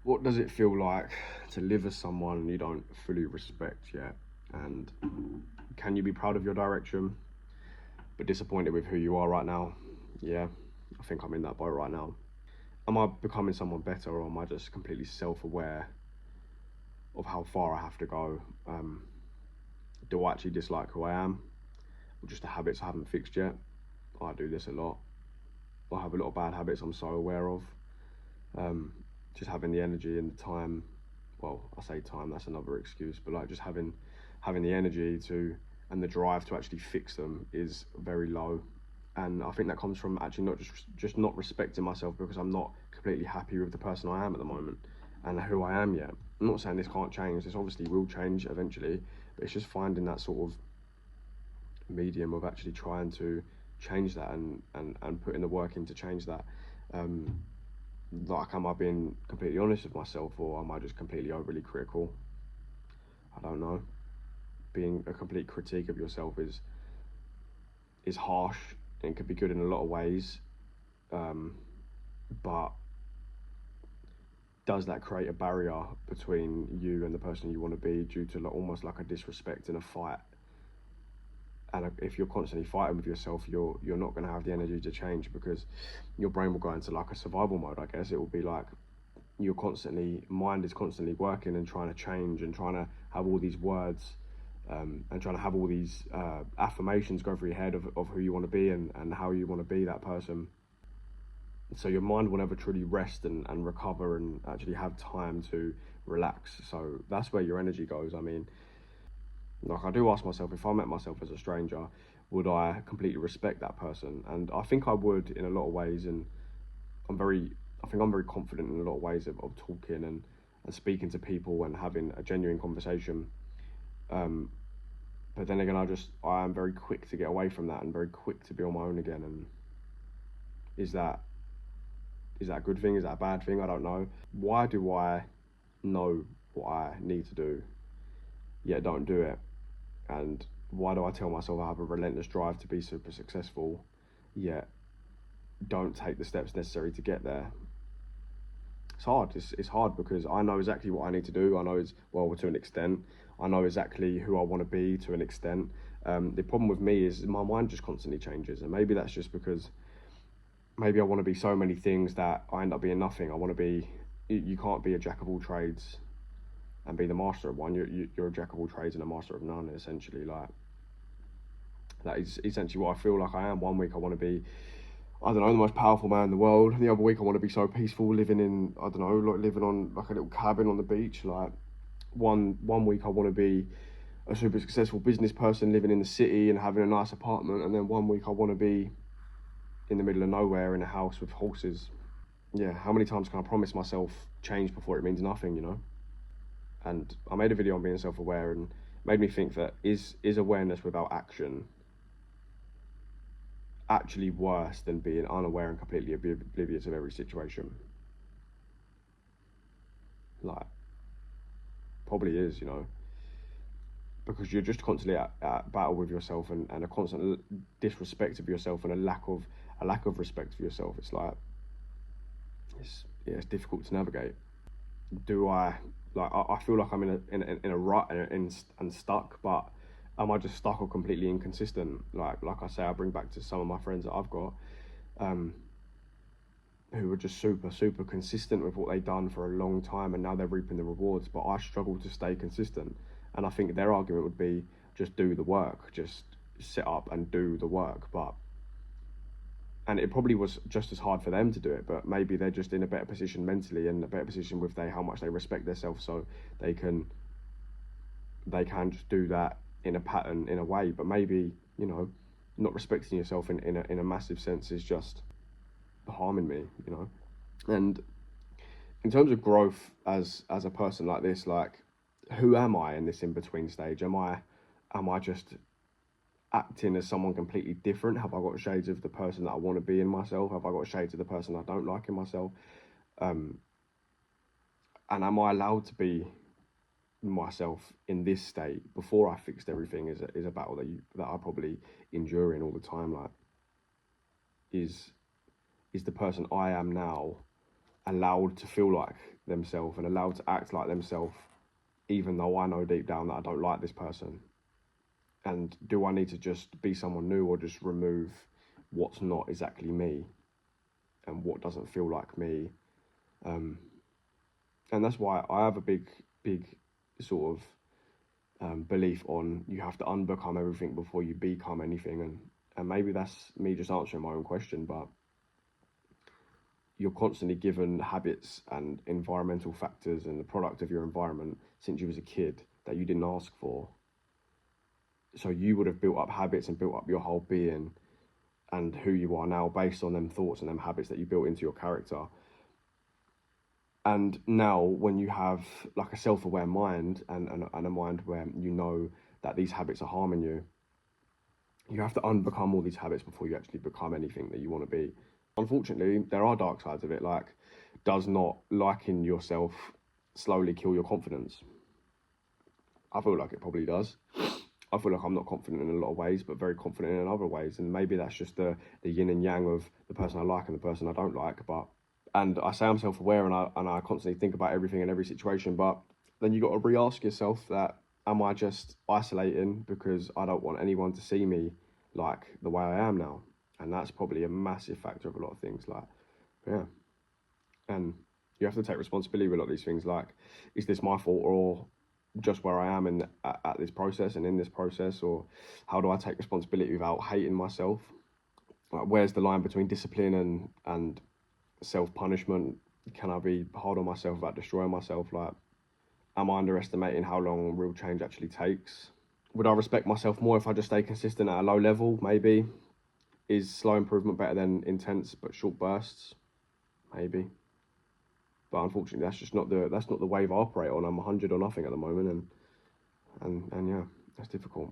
What does it feel like to live as someone you don't fully respect yet? And can you be proud of your direction, but disappointed with who you are right now? Yeah, I think I'm in that boat right now. Am I becoming someone better, or am I just completely self-aware of how far I have to go? Do I actually dislike who I am, or just the habits I haven't fixed yet? I do this a lot. I have a lot of bad habits I'm so aware of. Um, just having the energy and the time. Well, I say time, that's another excuse, but like just having the energy to and the drive to actually fix them is very low. And I think that comes from actually not just not respecting myself, because I'm not completely happy with the person I am at the moment and who I am yet. I'm not saying this can't change. This obviously will change eventually, but it's just finding that sort of medium of actually trying to change that and putting the work in to change that. Like, am I being completely honest with myself, or am I just completely overly critical? I don't know. Being a complete critique of yourself is harsh and can be good in a lot of ways, but does that create a barrier between you and the person you want to be, due to almost like a disrespect and a fight? And if you're constantly fighting with yourself, you're not going to have the energy to change, because your brain will go into like a survival mode. I guess it will be like mind is constantly working and trying to change and trying to have all these words, and trying to have all these affirmations go through your head of who you want to be and how you want to be that person. So your mind will never truly rest and recover and actually have time to relax. So that's where your energy goes. I mean, like, I do ask myself, if I met myself as a stranger, would I completely respect that person? And I think I would in a lot of ways. And I'm very, I think I'm very confident in a lot of ways of talking and speaking to people and having a genuine conversation. But then again, I am very quick to get away from that and very quick to be on my own again. And is that a good thing? Is that a bad thing? I don't know. Why do I know what I need to do, yet don't do it? And why do I tell myself I have a relentless drive to be super successful, yet don't take the steps necessary to get there? It's hard. It's hard because I know exactly what I need to do. I know to an extent. I know exactly who I want to be to an extent. The problem with me is my mind just constantly changes, and maybe that's just because maybe I want to be so many things that I end up being nothing. I want to be. You can't be a jack of all trades and be the master of one. You're a jack of all trades and a master of none, essentially. Like, that is essentially what I feel like I am. One week I want to be, I don't know, the most powerful man in the world. The other week I want to be so peaceful, living in, I don't know, like living on like a little cabin on the beach. Like, one week I want to be a super successful business person living in the city and having a nice apartment, and then one week I want to be in the middle of nowhere in a house with horses. Yeah, how many times can I promise myself change before it means nothing, you know? And I made a video on being self-aware, and made me think that is awareness without action actually worse than being unaware and completely oblivious of every situation? Like, probably is, you know, because you're just constantly at battle with yourself, and a constant disrespect of yourself and a lack of respect for yourself. It's like, it's difficult to navigate. Do I I feel like I'm in a rut and stuck, but am I just stuck or completely inconsistent? Like I say, I bring back to some of my friends that I've got, um, who were just super consistent with what they've done for a long time, and now they're reaping the rewards. But I struggle to stay consistent, and I think their argument would be, just do the work, just sit up and do the work. And it probably was just as hard for them to do it, but maybe they're just in a better position mentally and a better position with how much they respect themselves, so they can just do that in a pattern, in a way. But maybe, you know, not respecting yourself in a massive sense is just harming me, you know. And in terms of growth as a person like this, like, who am I in this in between stage? Am I just acting as someone completely different? Have I got shades of the person that I want to be in myself? Have I got shades of the person I don't like in myself? And am I allowed to be myself in this state before I fixed everything? Is a battle that I probably enduring all the time. Like, is the person I am now allowed to feel like themselves and allowed to act like themselves, even though I know deep down that I don't like this person? And do I need to just be someone new, or just remove what's not exactly me and what doesn't feel like me? And that's why I have a big sort of belief on, you have to unbecome everything before you become anything. And maybe that's me just answering my own question, but you're constantly given habits and environmental factors and the product of your environment since you was a kid that you didn't ask for. So you would have built up habits and built up your whole being and who you are now based on them thoughts and them habits that you built into your character. And now when you have like a self-aware mind and a mind where you know that these habits are harming you, you have to unbecome all these habits before you actually become anything that you want to be. Unfortunately, there are dark sides of it, like, does not liking yourself slowly kill your confidence? I feel like it probably does. I feel like I'm not confident in a lot of ways, but very confident in other ways. And maybe that's just the yin and yang of the person I like and the person I don't like. And I say I'm self-aware, and I constantly think about everything in every situation. But then you got to re-ask yourself that, am I just isolating because I don't want anyone to see me like the way I am now? And that's probably a massive factor of a lot of things. Like, yeah. And you have to take responsibility with a lot of these things. Like, is this my fault, or just where I am at this process and in this process? Or how do I take responsibility without hating myself? Like, where's the line between discipline and self-punishment? Can I be hard on myself about destroying myself? Like, am I underestimating how long real change actually takes? Would I respect myself more if I just stay consistent at a low level? Maybe. Is slow improvement better than intense but short bursts? Maybe. But unfortunately, that's not the wave I operate on. I'm 100 or nothing at the moment, and yeah, that's difficult.